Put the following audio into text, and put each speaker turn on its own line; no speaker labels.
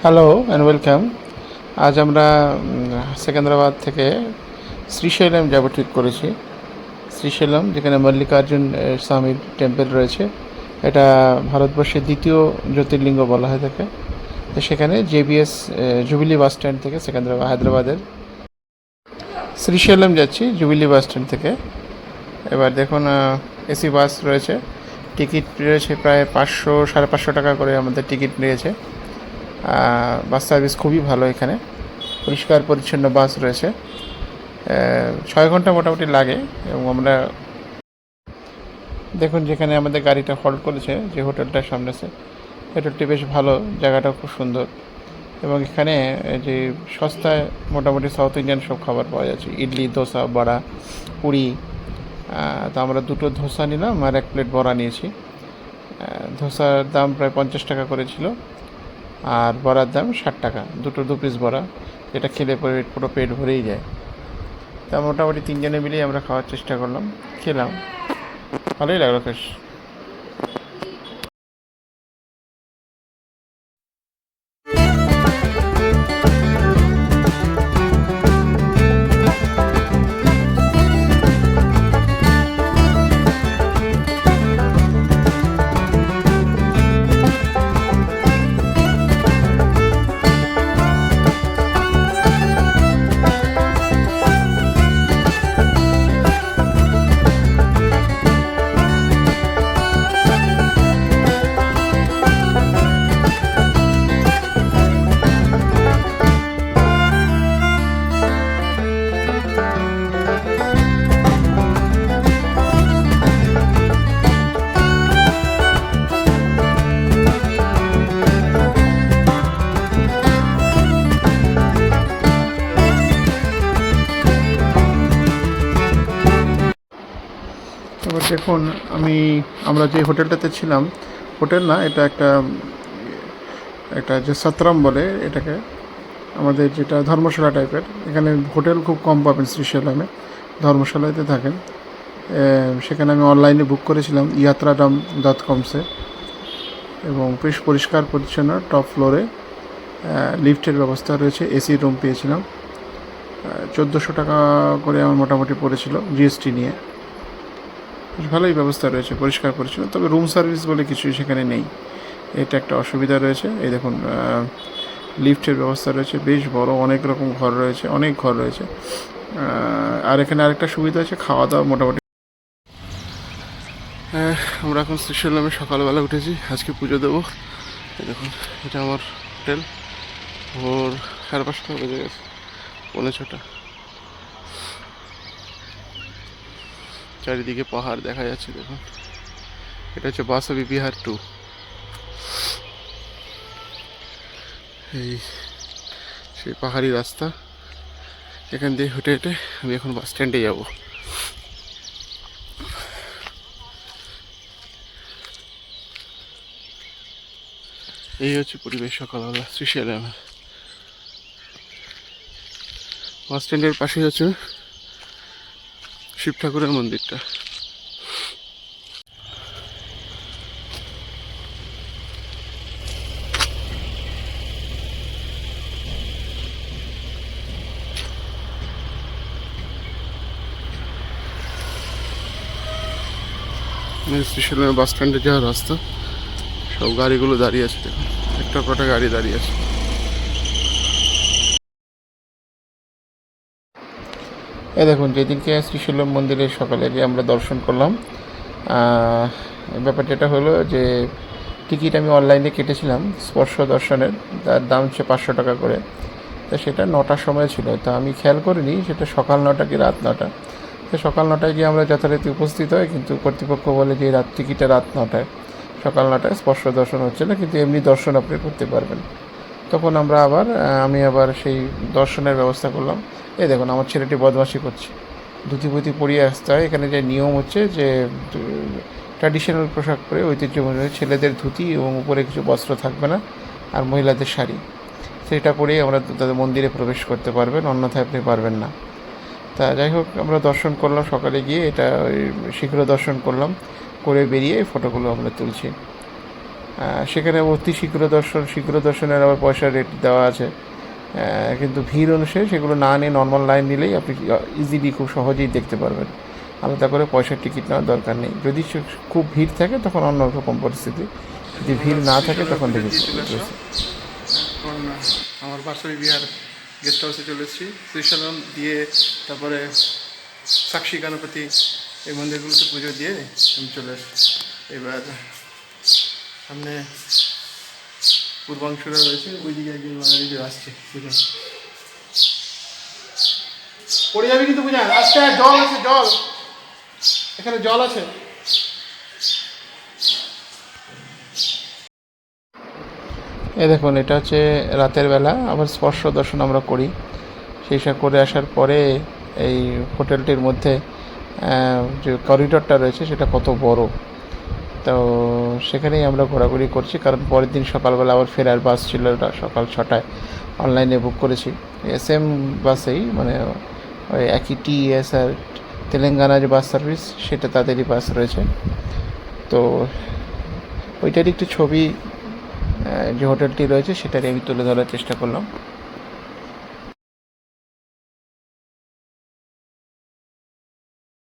Hello and welcome. আজ আমরা সেকেন্দ্রাবাদ থেকে শ্রীশৈলম যাব ঠিক করেছি। শ্রীশৈলম, যেখানে মল্লিকার্জুন স্বামীর টেম্পল রয়েছে, এটা ভারতবর্ষের দ্বিতীয় জ্যোতির্লিঙ্গ বলা হয় থাকে। তো সেখানে জেবিএস জুবিলি বাস স্ট্যান্ড থেকে হায়দ্রাবাদের শ্রীশৈলম যাচ্ছি জুবিলি বাস স্ট্যান্ড থেকে। এবার দেখুন, এসি বাস রয়েছে, টিকিট রয়েছে প্রায় 500-550 টাকা করে আমাদের টিকিট নিয়েছে। বাস সার্ভিস খুবই ভালো, এখানে পরিষ্কার পরিচ্ছন্ন বাস রয়েছে। 6 ঘন্টা মোটামুটি লাগে। এবং আমরা দেখুন, যেখানে আমাদের গাড়িটা হল্ট করেছে, যে হোটেলটার সামনে, হোটেলটি বেশ ভালো, জায়গাটাও খুব সুন্দর। এবং এখানে যে সস্তায় মোটামুটি সাউথ ইন্ডিয়ান সব খাবার পাওয়া যাচ্ছে, ইডলি, ধোসা, বড়া, পুরি। তো আমরা 2টো ধোসা নিলাম আর 1 প্লেট বড়া নিয়েছি। ধোসার দাম প্রায় 50 টাকা করেছিল, আর বড়ার দাম 60 টাকা, 2 পিস বড়া, যেটা খেলে পরে পুরো পেট ভরেই যায়। তা মোটামুটি 3 জনে মিলেই আমরা খাওয়ার চেষ্টা করলাম, খেলাম, ভালোই লাগলো বেশ। এবার দেখুন, আমরা যে হোটেলটাতে ছিলাম, হোটেল না, এটা একটা একটা যে সত্রম বলে এটাকে, আমাদের যেটা ধর্মশালা টাইপের। এখানে হোটেল খুব কম পাবেন শ্রীশৈলমে, ধর্মশালাতে থাকেন। সেখানে আমি অনলাইনে বুক করেছিলাম yatraram.com-সে, এবং বেশ পরিষ্কার পরিচ্ছন্ন, টপ ফ্লোরে লিফটের ব্যবস্থা রয়েছে, এসি রুম পেয়েছিলাম। 1400 টাকা করে আমার মোটামুটি পড়েছিল জিএসটি নিয়ে। বেশ ভালোই ব্যবস্থা রয়েছে, পরিষ্কার পরিচ্ছন্ন। তবে রুম সার্ভিস বলে কিছুই সেখানে নেই, এটা একটা অসুবিধা রয়েছে। এই দেখুন, লিফটের ব্যবস্থা রয়েছে, বেশ বড়, অনেক রকম ঘর রয়েছে, অনেক ঘর রয়েছে। আর এখানে আরেকটা সুবিধা আছে, খাওয়া দাওয়া মোটামুটি। আমরা এখন শ্রীশৈলমে সকালবেলা উঠেছি, আজকে পুজো দেবো। এই দেখুন, এটা আমার হোটেল। ভোর 5:30 বেজে গেছে, 5:45। চারিদিকে পাহাড় দেখা যাচ্ছে, দেখুন, এটা হচ্ছে বাসবী বিহার 2। এই সেই পাহাড়ি রাস্তা, এখান দিয়ে হেঁটে হেঁটে আমি এখন বাস স্ট্যান্ডে যাব। এই হচ্ছে পরিবেশ সকালবেলা শ্রীশৈলমে। বাস স্ট্যান্ডের পাশেই হচ্ছে শিব ঠাকুরের মন্দিরটা। শ্রীশৈলমের বাস স্ট্যান্ডে যাওয়ার রাস্তা, সব গাড়িগুলো দাঁড়িয়ে আছে, দেখুন, একটা কটা গাড়ি দাঁড়িয়ে আছে। এই দেখুন, যেদিনকে শ্রীশৈলম মন্দিরে সকালে গিয়ে আমরা দর্শন করলাম, ব্যাপার যেটা হলো যে টিকিট আমি অনলাইনে কেটেছিলাম স্পর্শ দর্শনের, তার দাম হচ্ছে 500 টাকা করে। তো সেটা 9টার সময় ছিল, তা আমি খেয়াল করিনি সেটা সকাল 9টা কি রাত 9টা। তো সকাল 9টায় গিয়ে আমরা যথারীতি উপস্থিত হয়, কিন্তু কর্তৃপক্ষ বলে যে টিকিটটা রাত 9টায়, সকাল 9টায় স্পর্শ দর্শন হচ্ছে না, কিন্তু এমনি দর্শন আপনি করতে পারবেন। তখন আমি আবার সেই দর্শনের ব্যবস্থা করলাম। এই দেখুন, আমার ছেলেটি বদমাশি করছে, ধুতি পুতি পরিয়ে আসতে হয়। এখানে যে নিয়ম হচ্ছে যে ট্র্যাডিশনাল পোশাক পরে, ঐতিহ্যময়, ছেলেদের ধুতি এবং উপরে কিছু বস্ত্র থাকবে না, আর মহিলাদের শাড়ি, সেটা পরেই আমরা তাদের মন্দিরে প্রবেশ করতে পারবেন, অন্যথায় আপনি পারবেন না। তা যাই হোক, আমরা দর্শন করলাম সকালে গিয়ে, এটা শীঘ্র দর্শন করলাম, করে বেরিয়ে ফটোগুলো আমরা তুলছি। সেখানে অতি শীঘ্র দর্শনের আবার পয়সা রেট দেওয়া আছে, কিন্তু ভিড় অনুসারে সেগুলো না নিয়ে নর্মাল লাইন নিলেই আপনি ইজিলি খুব সহজেই দেখতে পারবেন। আলাদা করে পয়সার টিকিট নেওয়ার দরকার নেই। যদি খুব ভিড় থাকে তখন অন্য রকম পরিস্থিতি, যদি ভিড় না থাকে তখন দেখে এখন আমার বার্ষিক বিহার গেস্ট হাউসে চলে এসেছি। ত্রিশালন দিয়ে তারপরে সাক্ষী গণপতি এই মন্দিরগুলোতে পুজো দিয়ে আমি চলে এসেছি। এবার সামনে পূর্বাংশরা রয়েছে, ওইদিকে একজন বাঙালি আসছে। বুঝলেন, পড়ে যাবি কিন্তু বুঝান, আজকে জল আছে, জল এখানে জল আছে। দেখুন, এটা হচ্ছে রাতের বেলা আবার স্পর্শ দর্শন আমরা করি। সেই সব করে আসার পরে এই হোটেলটির মধ্যে যে করিডরটা রয়েছে সেটা কত বড়, তো সেখানেই আমরা ঘোরাঘুরি করছি। কারণ পরের দিন সকালবেলা আবার ফেরার বাস ছিল, ওটা সকাল 6টায় অনলাইনে বুক করেছি। সেম বাসেই, মানে ওই একই টিএস আর তেলেঙ্গানা যে বাস সার্ভিস সেটা তাদেরই বাস রয়েছে। তো ওইটারই একটু ছবি যে হোটেলটি রয়েছে সেটারই আমি তুলে ধরার চেষ্টা করলাম।